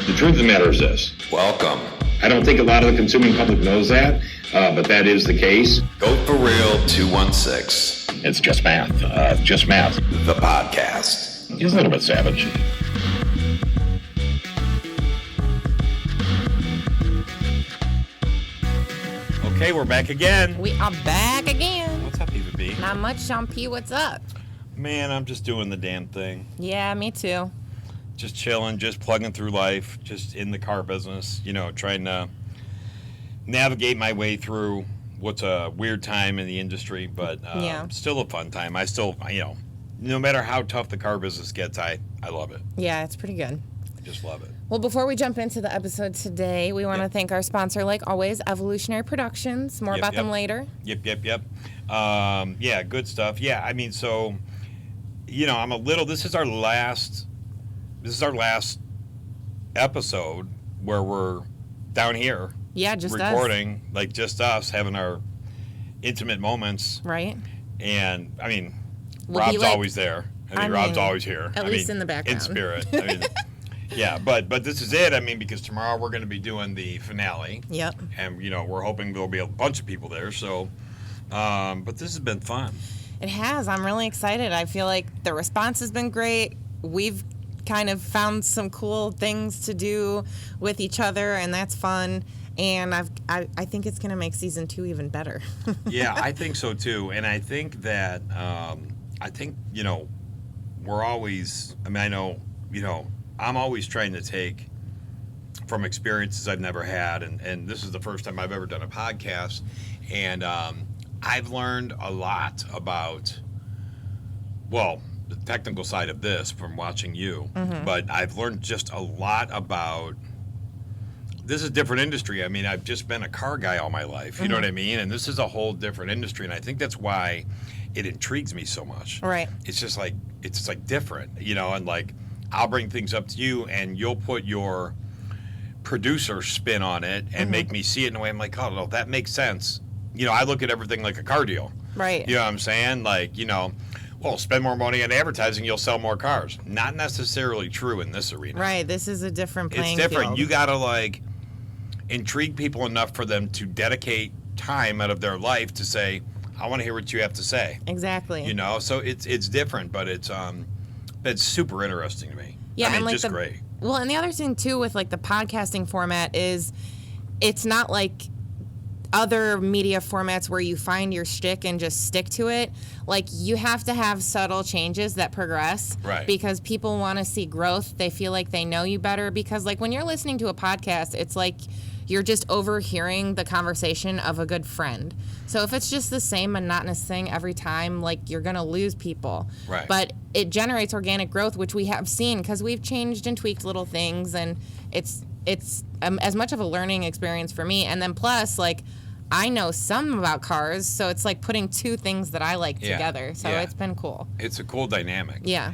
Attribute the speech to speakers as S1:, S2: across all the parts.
S1: The truth of the matter is this.
S2: Welcome.
S1: I don't think a lot of the consuming public knows that, but that is the case.
S2: goatforreal216.
S1: It's just math. Just math.
S2: The podcast.
S1: He's a little bit savage.
S3: Okay, we're back again.
S4: We are back again.
S3: What's up, Eva B?
S4: Not much, Sean P. What's up?
S3: Man, I'm just doing the damn thing.
S4: Yeah, me too.
S3: Just chilling, just plugging through life, just in the car business, trying to navigate my way through what's a weird time in the industry, but still a fun time. I still, no matter how tough the car business gets, I love it.
S4: Yeah, it's pretty good.
S3: I just love it.
S4: Well, before we jump into the episode today, we want to thank our sponsor, like always, Evolutionary Productions. More about them later.
S3: Yep. Yeah, good stuff. Yeah, I mean, so, I'm a little, this is our last episode where we're down here.
S4: Yeah, just
S3: recording,
S4: us.
S3: like just us having our intimate moments. Right. And, I mean, Rob's always there. Rob's always here.
S4: At least in the background.
S3: In spirit. I mean, yeah, but this is it. I mean, because tomorrow we're going to be doing the finale. Yep. And, we're hoping there'll be a bunch of people there. So, but this has been fun.
S4: It has. I'm really excited. I feel like the response has been great. We've kind of found some cool things to do with each other, and that's fun. And I think it's going to make season 2 even better.
S3: Yeah, I think so too. And I think that, we're always, I know, I'm always trying to take from experiences I've never had. And this is the first time I've ever done a podcast. And I've learned a lot about, the technical side of this from watching you. Mm-hmm. But I've learned just a lot about, this is a different industry. I mean, I've just been a car guy all my life. You know what I mean? And this is a whole different industry. And I think that's why it intrigues me so much. Right. It's just like, different, and like, I'll bring things up to you and you'll put your producer spin on it and make me see it in a way I'm like, oh, no, that makes sense. I look at everything like a car deal. Right. You know what I'm saying? Like, spend more money on advertising, you'll sell more cars. Not necessarily true in this arena.
S4: Right. This is a different playing field.
S3: It's different. You got to, intrigue people enough for them to dedicate time out of their life to say, I want to hear what you have to say.
S4: Exactly.
S3: So it's different, but it's super interesting to me.
S4: Yeah,
S3: I mean, just great.
S4: Well, and the other thing too with the podcasting format is it's not like other media formats where you find your shtick and just stick to it. Like, you have to have subtle changes that progress. Right. Because people want to see growth. They feel like they know you better. Because, when you're listening to a podcast, it's like you're just overhearing the conversation of a good friend. So if it's just the same monotonous thing every time, you're going to lose people. Right. But it generates organic growth, which we have seen because we've changed and tweaked little things. And it's as much of a learning experience for me. And then plus, I know some about cars, so it's like putting two things that I like together. So it's been cool.
S3: It's a cool dynamic.
S4: Yeah.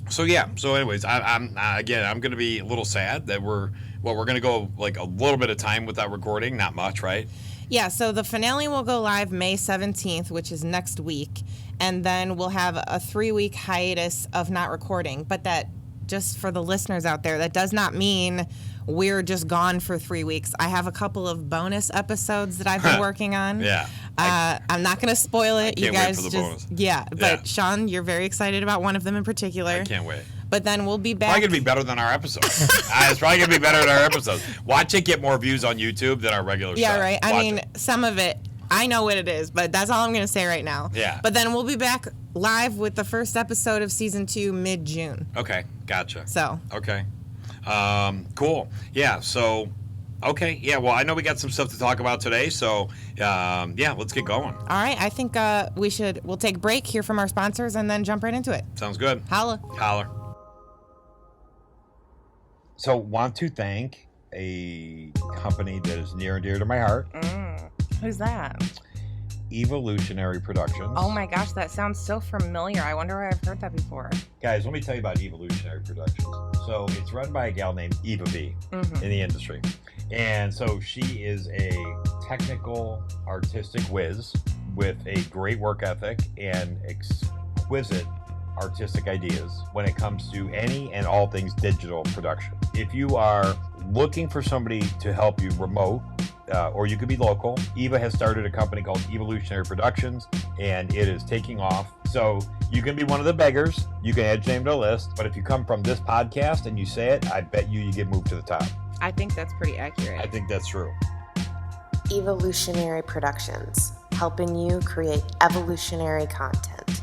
S3: So anyways, I'm going to be a little sad that we're going to go a little bit of time without recording, not much, right?
S4: Yeah, so the finale will go live May 17th, which is next week, and then we'll have a 3-week hiatus of not recording. But that, just for the listeners out there, that does not mean we're just gone for 3 weeks. I have a couple of bonus episodes that I've been working on. Yeah. I'm not going to spoil it.
S3: You guys wait for the bonus.
S4: Yeah, but Sean, you're very excited about one of them in particular.
S3: I can't wait.
S4: But then we'll be back.
S3: Probably going to be better than our episodes. It's probably going to be better than our episodes. Watch it get more views on YouTube than our regular stuff.
S4: Yeah, right. I mean, some of it, I know what it is, but that's all I'm going to say right now. Yeah. But then we'll be back live with the first episode of season 2 mid-June.
S3: Okay, gotcha.
S4: So.
S3: Okay. Cool. Yeah, so, okay. Yeah, well, I know we got some stuff to talk about today, so, let's get going.
S4: All right, I think we'll take a break, hear from our sponsors, and then jump right into it.
S3: Sounds good.
S4: Holla.
S3: So, want to thank a company that is near and dear to my heart.
S4: Who's that?
S3: EVAlutionary Productions.
S4: Oh my gosh, that sounds so familiar. I wonder where I've heard that before.
S3: Guys, let me tell you about EVAlutionary Productions. So it's run by a gal named Eva B in the industry. And so she is a technical, artistic whiz with a great work ethic and exquisite artistic ideas when it comes to any and all things digital production. If you are looking for somebody to help you remote, or you could be local, Eva has started a company called EVAlutionary Productions, and it is taking off. So you can be one of the beggars. You can add your name to the list. But if you come from this podcast and you say it, I bet you get moved to the top.
S4: I think that's pretty accurate.
S3: I think that's true.
S5: EVAlutionary Productions, helping you create evolutionary content.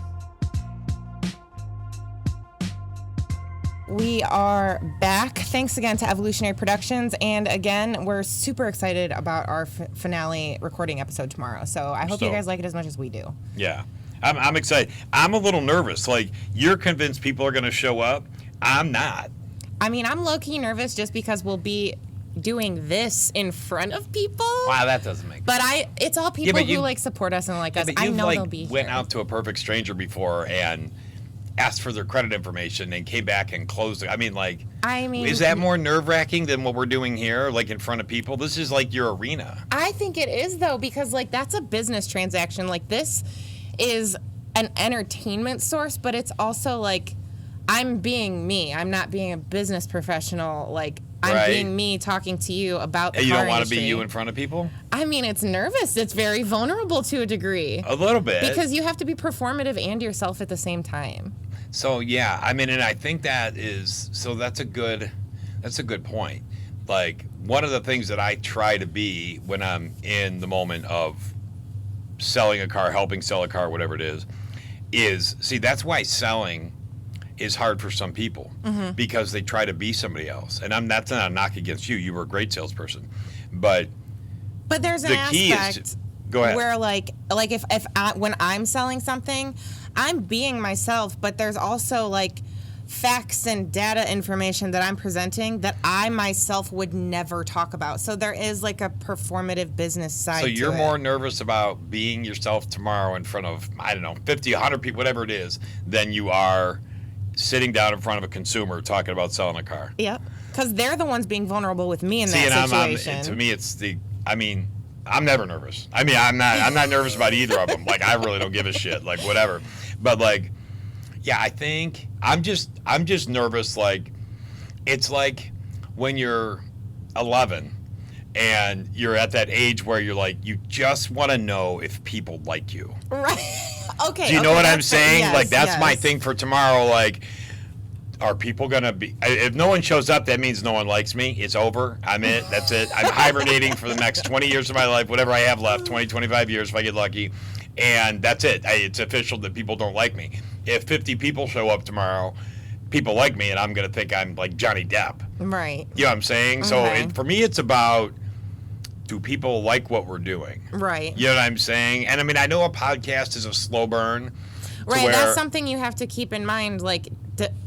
S4: We are back. Thanks again to Evolutionary Productions. And again, we're super excited about our finale recording episode tomorrow. So I hope you guys like it as much as we do.
S3: Yeah. I'm excited. I'm a little nervous. Like, you're convinced people are going to show up. I'm not.
S4: I mean, I'm low-key nervous just because we'll be doing this in front of people.
S3: Wow, that doesn't make sense.
S4: But it's all people who like support us and like us. I know they'll be
S3: went
S4: here.
S3: out to a perfect stranger before and asked for their credit information and came back and closed it. I mean, is that more nerve-wracking than what we're doing here, like in front of people? This is like your arena.
S4: I think it is, though, because like that's a business transaction. Like, this is an entertainment source, but it's also like I'm being me. I'm not being a business professional. Like, I'm being me talking to you about the car
S3: You don't want to
S4: industry.
S3: be you in front of people?
S4: I mean, it's nervous. It's very vulnerable to a degree.
S3: A little bit.
S4: Because you have to be performative and yourself at the same time.
S3: So, yeah, I mean, and I think that's a good point. Like, one of the things that I try to be when I'm in the moment of selling a car, helping sell a car, whatever it is, see, that's why selling is hard for some people, because they try to be somebody else. And that's not a knock against you. You were a great salesperson. But
S4: there's an aspect
S3: go ahead.
S4: where like if when I'm selling something, I'm being myself, but there's also like facts and data information that I'm presenting that I myself would never talk about. So there is like a performative business side to it.
S3: So you're more nervous about being yourself tomorrow in front of, I don't know, 50, 100 people, whatever it is, than you are sitting down in front of a consumer talking about selling a car.
S4: Yep. Because they're the ones being vulnerable with me in that situation.
S3: To me, I'm never nervous. I mean, I'm not nervous about either of them. Like, I really don't give a shit. Like, whatever. But like, yeah, I think I'm just nervous. Like, it's like when you're 11 and you're at that age where you're like, you just want to know if people like you.
S4: Right. Okay.
S3: Do you know what I'm saying?
S4: Yes,
S3: like, that's my thing for tomorrow. Like, are people going to be... If no one shows up, that means no one likes me. It's over. I'm it. That's it. I'm hibernating for the next 20 years of my life, whatever I have left, 20, 25 years if I get lucky. And that's it. It's official that people don't like me. If 50 people show up tomorrow, people like me, and I'm going to think I'm like Johnny Depp.
S4: Right.
S3: You know what I'm saying?
S4: Okay.
S3: So for me, it's about, do people like what we're doing?
S4: Right.
S3: You know what I'm saying? And I mean, I know a podcast is a slow burn.
S4: Right, that's something you have to keep in mind, like,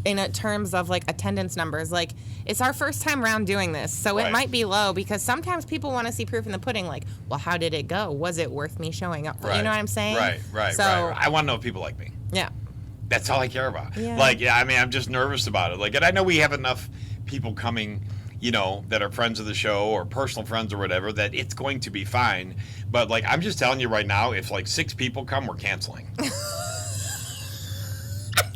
S4: in terms of, like, attendance numbers. Like, it's our first time around doing this, so it might be low, because sometimes people want to see proof in the pudding, like, well, how did it go? Was it worth me showing up?
S3: Right.
S4: You know what I'm saying?
S3: Right. I want to know if people like me.
S4: Yeah.
S3: That's all I care about.
S4: Yeah.
S3: Like, yeah, I mean, I'm just nervous about it. Like, and I know we have enough people coming, you know, that are friends of the show or personal friends or whatever, that it's going to be fine. But, like, I'm just telling you right now, if, like, 6 people come, we're canceling.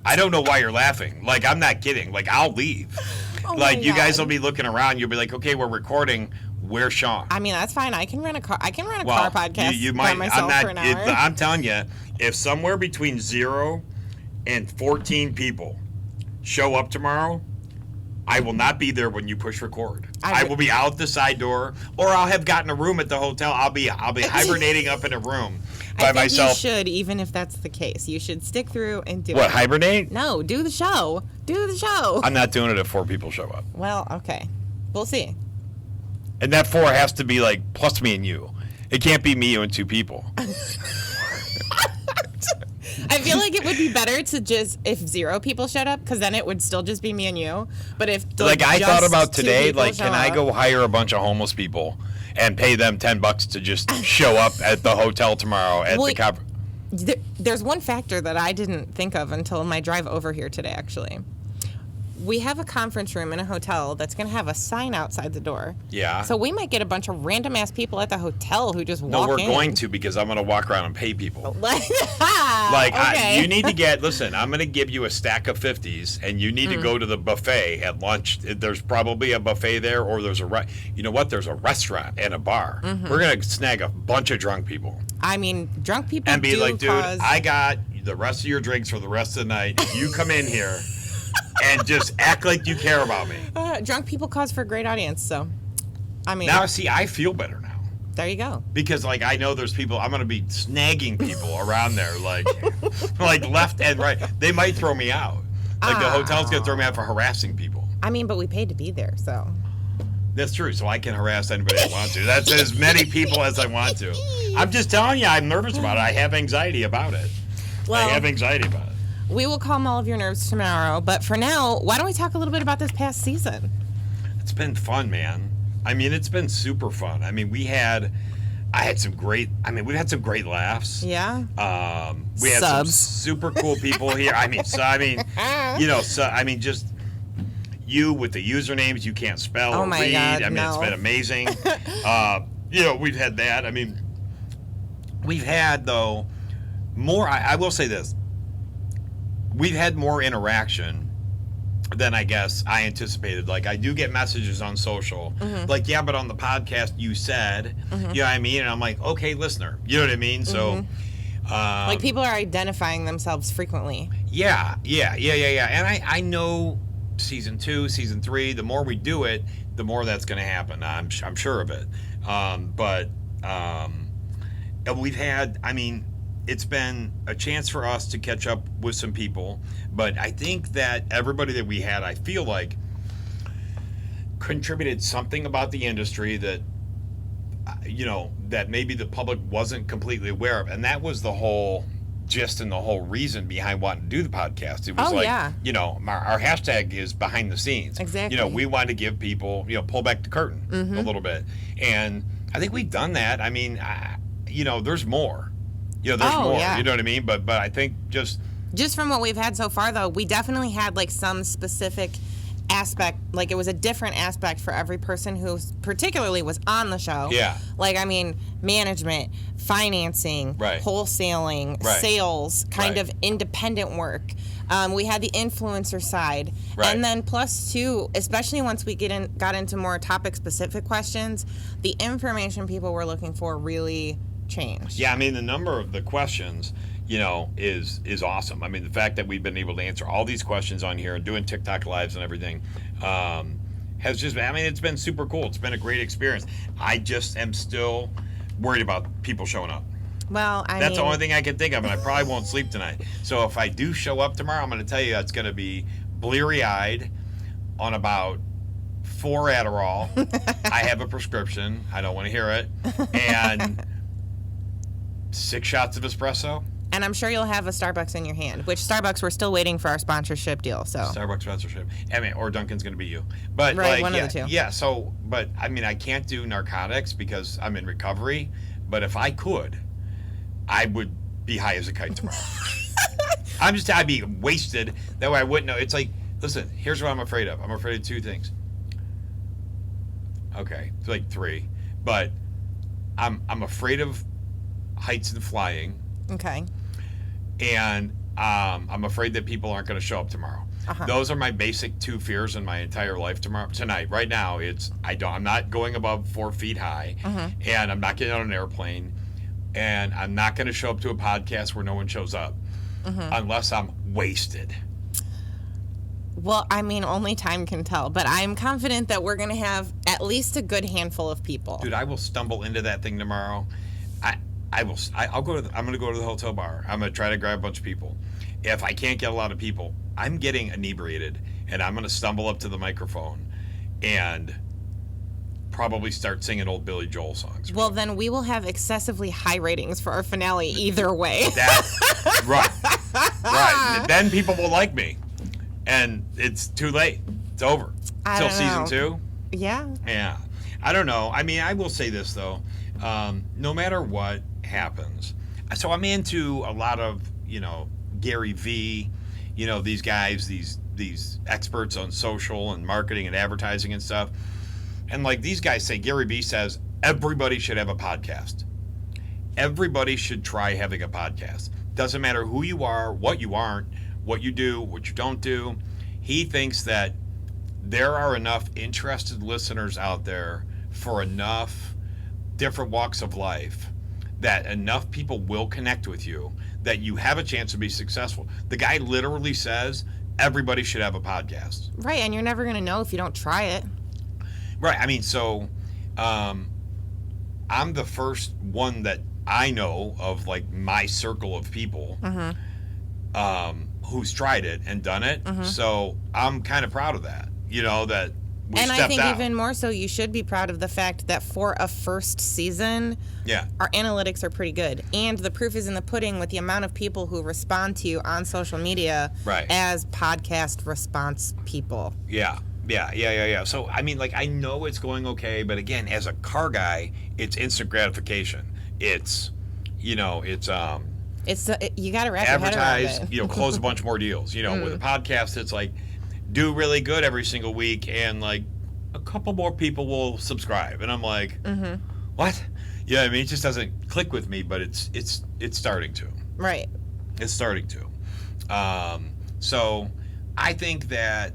S3: I don't know why you're laughing. Like, I'm not kidding. Like, I'll leave.
S4: Oh
S3: like, you guys will be looking around. You'll be like, okay, we're recording. Where's Sean?
S4: I mean, that's fine. I can run a car podcast
S3: you
S4: by
S3: might,
S4: myself for an hour.
S3: I'm telling you, if somewhere between 0 and 14 people show up tomorrow, I will not be there when you push record. I will be out the side door, or I'll have gotten a room at the hotel. I'll be hibernating up in a room by myself.
S4: You should, even if that's the case. You should stick through and do it.
S3: What, hibernate?
S4: No, do the show. Do the show.
S3: I'm not doing it if 4 people show up.
S4: Well, okay. We'll see.
S3: And that 4 has to be like plus me and you. It can't be me, you, and 2 people.
S4: I feel like it would be better to just, if 0 people showed up, because then it would still just be me and you. But if
S3: like I thought about
S4: just 2
S3: today,
S4: people
S3: like, can I go hire a bunch of homeless people and pay them $10 to just show up at the hotel tomorrow at the conference?
S4: There's one factor that I didn't think of until my drive over here today, actually. we have a conference room in a hotel that's going to have a sign outside the door.
S3: Yeah.
S4: So we might get a bunch of random ass people at the hotel who just
S3: No,
S4: walk
S3: we're
S4: in.
S3: going to, because I'm going to walk around and pay people.
S4: Like,
S3: You need to listen, I'm going to give you a stack of 50s, and you need to go to the buffet at lunch. There's probably a buffet there, or there's you know what? There's a restaurant and a bar. We're going to snag a bunch of drunk people.
S4: I mean, drunk people
S3: And be
S4: do
S3: like, dude,
S4: cause...
S3: I got the rest of your drinks for the rest of the night. You come in here and just act like you care about me.
S4: Drunk people cause for a great audience, so... I mean...
S3: Now, see, I feel better now.
S4: There you go.
S3: Because, like, I know there's people, I'm going to be snagging people around there, like left and right. They might throw me out. Like, the hotel's going to throw me out for harassing people.
S4: I mean, but we paid to be there, so...
S3: That's true, so I can harass anybody I want to. That's as many people as I want to. I'm just telling you, I'm nervous about it. I have anxiety about it.
S4: Well,
S3: I have anxiety about it.
S4: we will calm all of your nerves tomorrow, but for now, why don't we talk a little bit about this past season?
S3: It's been fun, man. I mean, it's been super fun. I mean, we've had some great laughs.
S4: Yeah?
S3: We had some
S4: Subs.
S3: super cool people here. Just you with the usernames you can't spell
S4: Oh
S3: or
S4: my
S3: read.
S4: God,
S3: I mean, it's
S4: no.
S3: been amazing. We've had that. I mean, we've had, though, more, I will say this. We've had more interaction than I guess I anticipated. Like, I do get messages on social, like, yeah, but on the podcast you said, you know what I mean? And I'm like, okay, listener, you know what I mean? So,
S4: Like, people are identifying themselves frequently.
S3: yeah. And I know season 2, season 3, the more we do it, the more that's going to happen. I'm sure of it. And we've had, I mean, it's been a chance for us to catch up with some people, but I think that everybody that we had, I feel like, contributed something about the industry that, that maybe the public wasn't completely aware of. And that was the whole gist and the whole reason behind wanting to do the podcast. It was our hashtag is behind the scenes.
S4: Exactly.
S3: We wanted to give people, pull back the curtain a little bit. And I think we've done that. I mean, there's more. There's more.
S4: Yeah.
S3: You know what I mean? But I think just
S4: from what we've had so far, though, we definitely had, like, some specific aspect. Like, it was a different aspect for every person who particularly was on the show.
S3: Yeah.
S4: Like, I mean, management, financing,
S3: Right.
S4: wholesaling,
S3: Right.
S4: sales, kind
S3: Right.
S4: of independent work. We had the influencer side.
S3: Right.
S4: And then plus, too, especially once we got into more topic-specific questions, the information people were looking for really changed.
S3: Yeah, I mean, the number of the questions, is awesome. I mean, the fact that we've been able to answer all these questions on here and doing TikTok lives and everything has just, I mean, it's been super cool. It's been a great experience. I just am still worried about people showing up.
S4: Well,
S3: That's the only thing I can think of, and I probably won't sleep tonight. So if I do show up tomorrow, I'm going to tell you it's going to be bleary-eyed on about 4 Adderall. I have a prescription. I don't want to hear it. And 6 shots of espresso.
S4: And I'm sure you'll have a Starbucks in your hand, which Starbucks, we're still waiting for our sponsorship deal. So
S3: Starbucks sponsorship. I mean, or Duncan's going to be you. But
S4: Right, one of the two.
S3: Yeah, so, but I mean, I can't do narcotics because I'm in recovery. But if I could, I would be high as a kite tomorrow. I'd be wasted. That way I wouldn't know. It's like, listen, here's what I'm afraid of. I'm afraid of 2 things. Okay, it's like 3. But I'm afraid of heights and flying.
S4: okay.
S3: And I'm afraid that people aren't going to show up tomorrow. Those are my basic 2 fears in my entire life tonight. Right now, I'm not going above 4 feet high, and I'm not getting on an airplane, and I'm not going to show up to a podcast where no one shows up unless I'm wasted.
S4: Well, I mean, only time can tell, but I'm confident that we're going to have at least a good handful of people.
S3: Dude, I will stumble into that thing tomorrow. I'm going to go to the hotel bar. I'm going to try to grab a bunch of people. If I can't get a lot of people, I'm getting inebriated, and I'm going to stumble up to the microphone and probably start singing old Billy Joel songs.
S4: Well, then we will have excessively high ratings for our finale either way.
S3: Right. Then people will like me, and it's too late. It's over.
S4: I
S3: Till
S4: don't
S3: season
S4: know.
S3: 2.
S4: Yeah.
S3: I don't know. I mean, I will say this though. No matter what happens, so I'm into a lot of Gary V. These guys, these these experts on social and marketing and advertising and stuff. And like these guys say, Gary Vee says, everybody should have a podcast. Everybody should try having a podcast. Doesn't matter who you are, what you aren't, what you do, what you don't do. He thinks that there are enough interested listeners out there for enough different walks of life that enough people will connect with you that you have a chance to be successful. The guy literally says everybody should have a podcast.
S4: Right, and you're never going to know if you don't try it.
S3: Right. I mean, so I'm the first one that I know of, like, my circle of people who's tried it and done it. So I'm kind of proud of that, you know, that we
S4: and
S3: stepped
S4: I think
S3: out.
S4: even more so, you should be proud of the fact that for a first season, our analytics are pretty good. And the proof is in the pudding with the amount of people who respond to you on social media as podcast response people.
S3: Yeah. So, I mean, like, I know it's going okay, but again, as a car guy, it's instant gratification. It's, you know, it's
S4: you got to wrap your head around
S3: advertise,
S4: it.
S3: you know, close a bunch more deals. You know, with a podcast, it's like do really good every single week, and like a couple more people will subscribe, and I'm like, what? Yeah, I mean, it just doesn't click with me, but it's starting to.
S4: Right.
S3: It's starting to. So I think that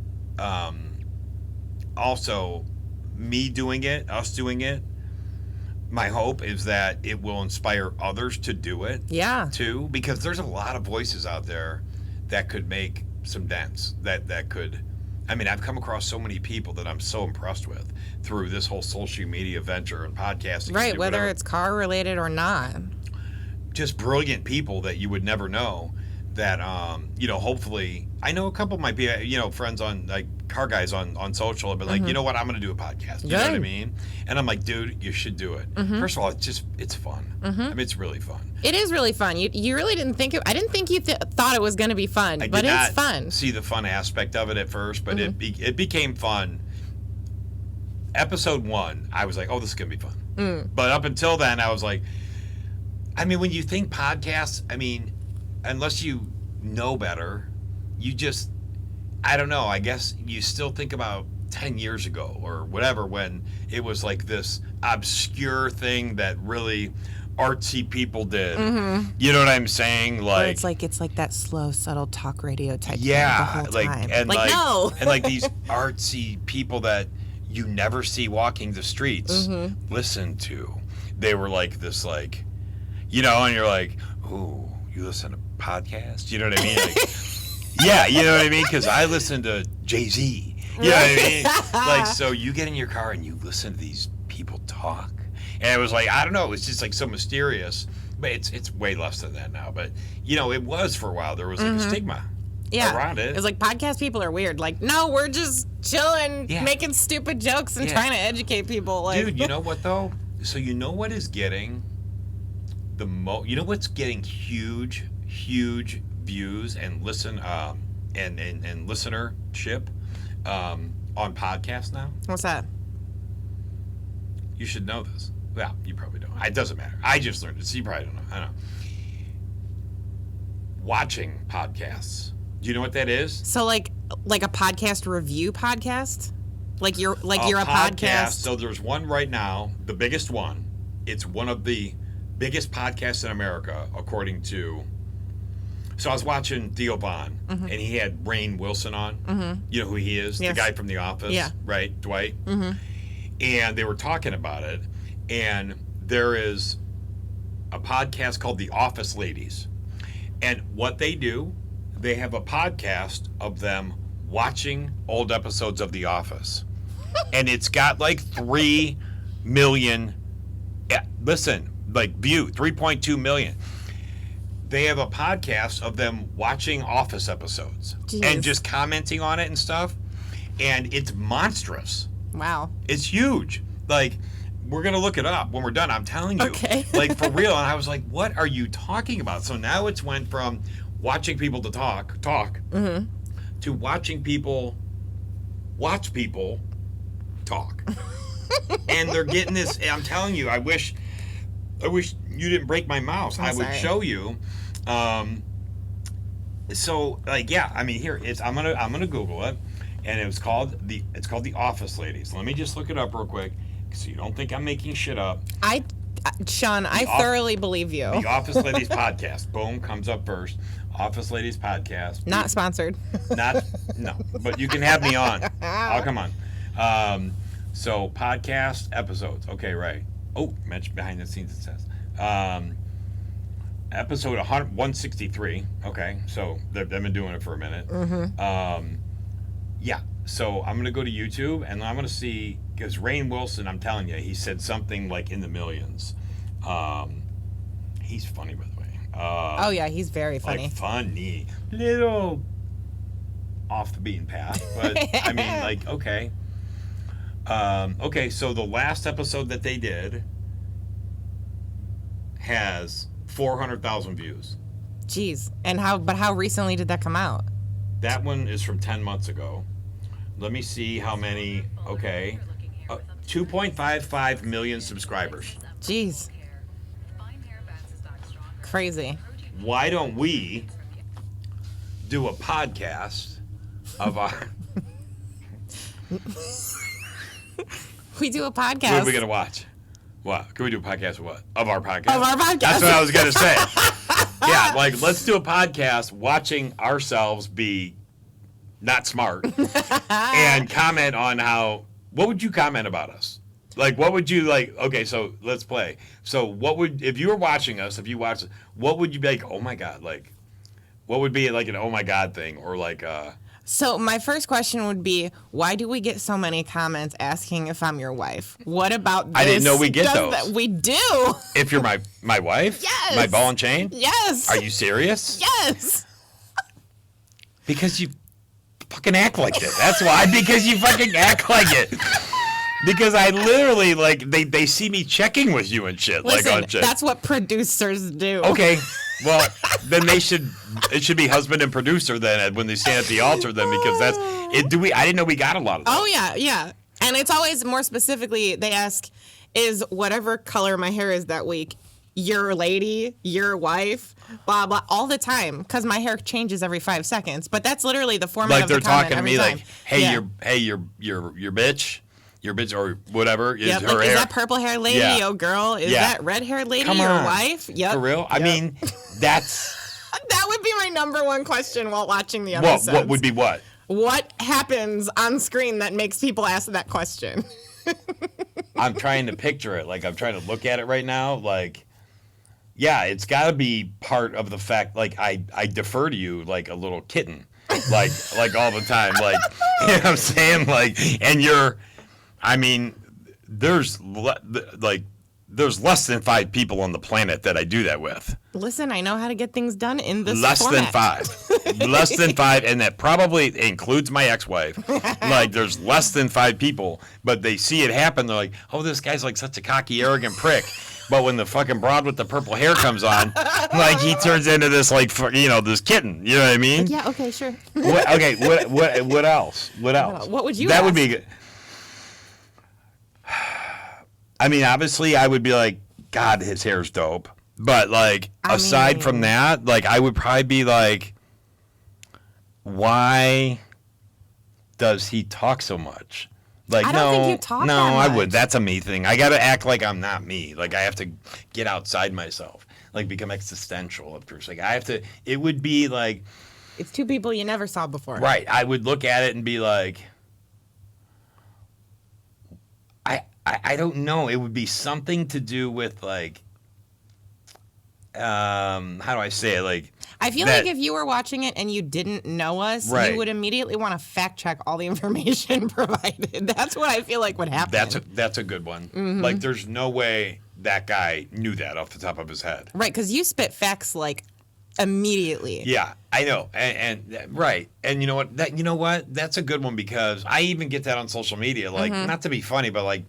S3: also me doing it, us doing it, my hope is that it will inspire others to do it too, because there's a lot of voices out there that could make some dents, that could, I mean, I've come across so many people that I'm so impressed with through this whole social media venture and podcasting.
S4: Right, whether
S3: whatever.
S4: it's car related or not.
S3: Just brilliant people that you would never know that, you know, hopefully, I know a couple might be, you know, friends on, like, car guys on social have been like, you know what, I'm going to do a podcast. You know what I mean? And I'm like, dude, you should do it. First of all, it's fun. I mean, it's really fun.
S4: It is really fun. You really didn't think I didn't think you thought it was going to be fun, but it's fun.
S3: See the fun aspect of it at first, but it became fun. Episode 1, I was like, oh, this is going to be fun. But up until then, I was like, I mean, when you think podcasts, I mean, unless you know better, you just, I don't know, I guess you still think about 10 years ago or whatever when it was like this obscure thing that really artsy people did. You know what I'm saying? Like,
S4: it's like that slow, subtle talk radio type thing
S3: the
S4: whole
S3: like,
S4: time.
S3: and
S4: like no.
S3: and like these artsy people that you never see walking the streets listen to. They were like this, like, you know, and you're like, ooh, you listen to podcasts? You know what I mean? Like, yeah, you know what I mean? Because I listen to Jay-Z. You know what I mean? Like, so you get in your car and you listen to these people talk. And it was like, I don't know, it was just like so mysterious. But it's way less than that now. But, you know, it was for a while. There was like a stigma around it.
S4: It was like podcast people are weird. Like, no, we're just chilling, making stupid jokes and trying to educate people. Like,
S3: dude, you know what, though? So you know what is getting the most, you know what's getting huge views and listen and listenership on podcasts now?
S4: What's that?
S3: You should know this. Well, you probably don't. It doesn't matter. I just learned it, so you probably don't know. I don't know. Watching podcasts. Do you know what that is?
S4: So like a podcast review podcast? Like you're a podcast.
S3: So there's one right now, the biggest one. It's one of the biggest podcasts in America, according to. So I was watching Theo Vaughn, and he had Rainn Wilson on. You know who he is?
S4: Yes.
S3: The guy from The Office, right? Dwight. And they were talking about it, and there is a podcast called The Office Ladies. And what they do, they have a podcast of them watching old episodes of The Office. And it's got like 3 million, view, 3.2 million. They have a podcast of them watching Office episodes and just commenting on it and stuff. And it's monstrous.
S4: Wow.
S3: It's huge. Like, we're going to look it up when we're done. I'm telling you.
S4: Okay.
S3: Like, for real. And I was like, what are you talking about? So now it's went from watching people to talk, to watching people watch people talk. And they're getting this. I'm telling you, I wish you didn't break my mouse. I would show you. So like, yeah, I mean, here it's. I'm gonna Google it, and it's called the Office Ladies. Let me just look it up real quick, so you don't think I'm making shit up.
S4: Sean, I thoroughly believe you.
S3: The Office Ladies podcast. Boom, comes up first. Office Ladies podcast.
S4: Not sponsored.
S3: No, but you can have me on. I'll come on. So podcast episodes. Okay, right. Oh, mentioned behind the scenes it says. Episode 163. Okay, so they've been doing it for a minute. Yeah, so I'm going to go to YouTube and I'm going to see, because Rainn Wilson, I'm telling you, he said something like in the millions. He's funny, by the way.
S4: Oh, yeah, he's very funny.
S3: Like funny. Little off the beaten path. But, I mean, like, okay. Okay, so the last episode that they did has 400,000 views.
S4: Jeez. And how recently did that come out?
S3: That one is from 10 months ago. Let me see how many. Okay. 2.55 million subscribers.
S4: Jeez. Crazy.
S3: Why don't we do a podcast of our...
S4: We do a podcast.
S3: What are we going to watch? What? Can we do a podcast of what? Of our podcast?
S4: Of our podcast.
S3: That's what I was going to say. Yeah, like, let's do a podcast watching ourselves be not smart and comment on how... What would you comment about us? Like, what would you, like... Okay, so let's play. So what would... If you were watching us, if you watched... What would you be like, oh my God, like... What would be like an oh my God thing? Or like...
S4: So my first question would be, why do we get so many comments asking if I'm your wife? What about this?
S3: I didn't know we get those.
S4: We do.
S3: If you're my wife?
S4: Yes.
S3: My ball and chain?
S4: Yes.
S3: Are you serious?
S4: Yes.
S3: Because you fucking act like it. That's why. Because you fucking act like it. Because I literally, like, they see me checking with you and shit.
S4: Listen,
S3: like on shit.
S4: That's what producers do.
S3: Okay. Well, then it should be husband and producer then when they stand at the altar then, because that's it. I didn't know we got a lot of that.
S4: Oh yeah. And it's always more specifically, they ask, is whatever color my hair is that week your lady, your wife, blah blah, all the time, because my hair changes every 5 seconds. But that's literally the format
S3: like
S4: of the
S3: they're
S4: comment
S3: talking to
S4: every
S3: me
S4: time.
S3: like, hey,
S4: Yeah.
S3: your bitch. Your bitch or whatever is
S4: Yep,
S3: her
S4: like,
S3: hair.
S4: Is that purple haired lady your girl? Is that red haired lady
S3: Come
S4: your
S3: on.
S4: wife? Yep.
S3: For real? I mean, that's...
S4: That would be my number one question while watching the episodes.
S3: What would be what?
S4: What happens on screen that makes people ask that question?
S3: I'm trying to picture it. Like, I'm trying to look at it right now. Like, yeah, it's got to be part of the fact, like, I defer to you like a little kitten. Like all the time. Like, you know what I'm saying? Like, and you're... I mean, there's less than 5 people on the planet that I do that with.
S4: Listen, I know how to get things done in this
S3: Less
S4: format.
S3: than 5. Less than 5, and that probably includes my ex-wife. Like, there's less than 5 people, but they see it happen. They're like, oh, this guy's like such a cocky, arrogant prick. But when the fucking broad with the purple hair comes on, like, he turns into this, like, this kitten. You know what I mean?
S4: Yeah, okay, sure.
S3: What else? What else?
S4: What would you
S3: That
S4: ask?
S3: would be good. I mean, obviously, I would be like, God, his hair's dope. But, like, aside from that, like, I would probably be like, why does he talk so much? Like,
S4: I don't think you talk that
S3: I
S4: much.
S3: would. That's a me thing. I got to act like I'm not me. Like, I have to get outside myself. Like, become existential at first. Like, I have to, it would be like.
S4: It's 2 people you never saw before.
S3: Right. I would look at it and be like, I don't know. It would be something to do with, like, how do I say it? Like,
S4: I feel like if you were watching it and you didn't know us,
S3: Right.
S4: you would immediately want to fact check all the information provided. That's what I feel like would happen.
S3: that's a good one.
S4: Mm-hmm.
S3: Like, there's no way that guy knew that off the top of his head.
S4: Right, because you spit facts, like, immediately.
S3: Yeah, I know, and right, and you know what? That's a good one, because I even get that on social media. Like, not to be funny, but like,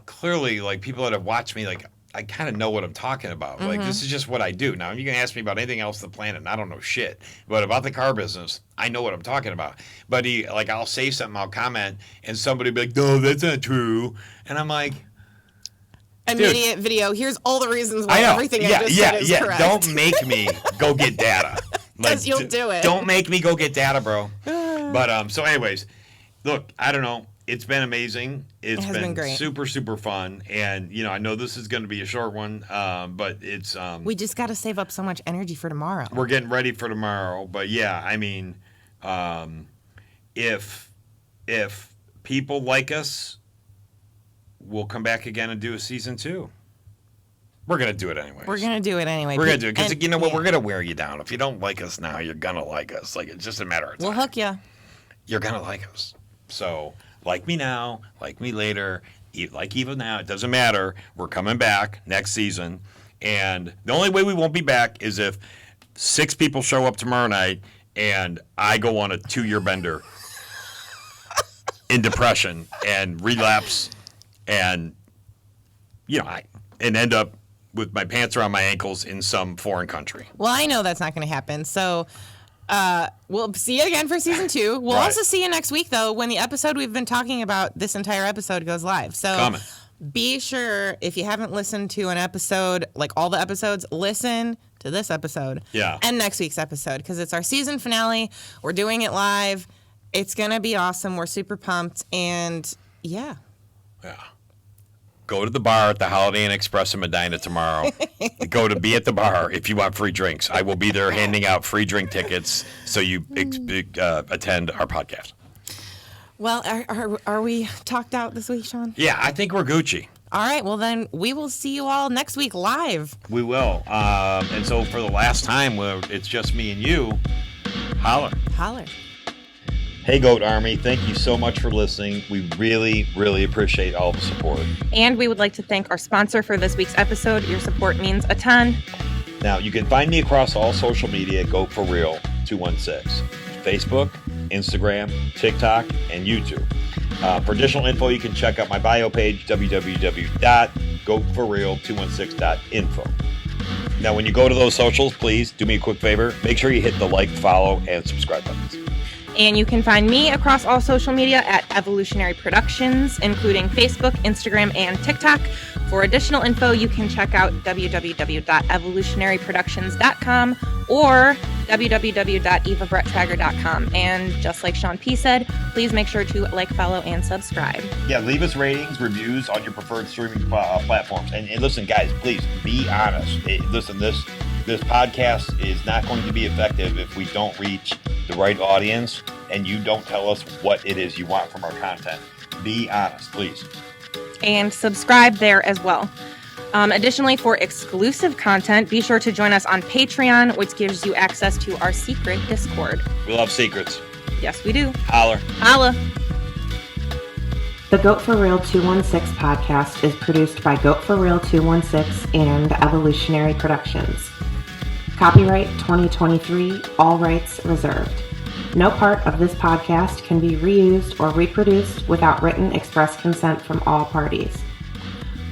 S3: clearly, like, people that have watched me, like, I kind of know what I'm talking about. Like, this is just what I do. Now, you can ask me about anything else on the planet, and I don't know shit. But about the car business, I know what I'm talking about. But I'll say something, I'll comment, and somebody will be like, no, that's not true. And I'm like,
S4: Immediate video. Here's all the reasons why
S3: I know.
S4: everything I just said is correct.
S3: Don't make me go get data.
S4: Because you'll do it.
S3: Don't make me go get data, bro. But so anyways, look, I don't know. It's been amazing. It's been
S4: great.
S3: Super, super fun. And, I know this is going to be a short one, but it's...
S4: we just got to save up so much energy for tomorrow.
S3: We're getting ready for tomorrow. But, yeah, I mean, if people like us, we'll come back again and do a season 2. We're going to do it anyway.
S4: We're going to do it anyway.
S3: We're going to do it because, you know what? We're going to wear you down. If you don't like us now, you're going to like us. Like, it's just a matter of time.
S4: We'll hook you.
S3: You're going to like us. So, like me now, like me later, like Eva now, it doesn't matter. We're coming back next season. And the only way we won't be back is if 6 people show up tomorrow night and I go on a 2-year bender in depression and relapse and, and end up with my pants around my ankles in some foreign country.
S4: Well, I know that's not going to happen. So we'll see you again for season 2. We'll also see you next week, though, when the episode we've been talking about this entire episode goes live. So be sure, if you haven't listened to an episode, like all the episodes, listen to this episode and next week's episode because it's our season finale. We're doing it live. It's going to be awesome. We're super pumped. And yeah.
S3: Go to the bar at the Holiday Inn Express in Medina tomorrow. Go to be at the bar if you want free drinks. I will be there handing out free drink tickets so you attend our podcast.
S4: Well, are we talked out this week, Sean?
S3: Yeah, I think we're Gucci.
S4: All right, well then we will see you all next week live.
S3: We will. And so for the last time, it's just me and you. Holler.
S4: Holler.
S3: Hey, Goat Army, thank you so much for listening. We really, really appreciate all the support.
S4: And we would like to thank our sponsor for this week's episode. Your support means a ton.
S3: Now, you can find me across all social media at goatforreal216. Facebook, Instagram, TikTok, and YouTube. For additional info, you can check out my bio page, www.goatforreal216.info. Now, when you go to those socials, please do me a quick favor. Make sure you hit the like, follow, and subscribe buttons.
S4: And you can find me across all social media at Evolutionary Productions, including Facebook, Instagram, and TikTok. For additional info, you can check out www.evolutionaryproductions.com or www.evabrettrager.com. And just like Sean P. said, please make sure to like, follow, and subscribe.
S3: Yeah, leave us ratings, reviews on your preferred streaming platforms. And listen, guys, please be honest. This podcast is not going to be effective if we don't reach the right audience and you don't tell us what it is you want from our content. Be honest, please.
S4: And subscribe there as well. Additionally, for exclusive content, be sure to join us on Patreon, which gives you access to our secret Discord.
S3: We love secrets.
S4: Yes, we do.
S3: Holler.
S4: Holla.
S5: The Goat for Real 216 podcast is produced by Goat for Real 216 and Evolutionary Productions. Copyright 2023, all rights reserved. No part of this podcast can be reused or reproduced without written express consent from all parties.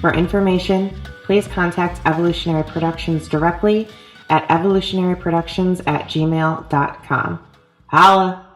S5: For information, please contact Evolutionary Productions directly at evolutionaryproductions@gmail.com. Holla!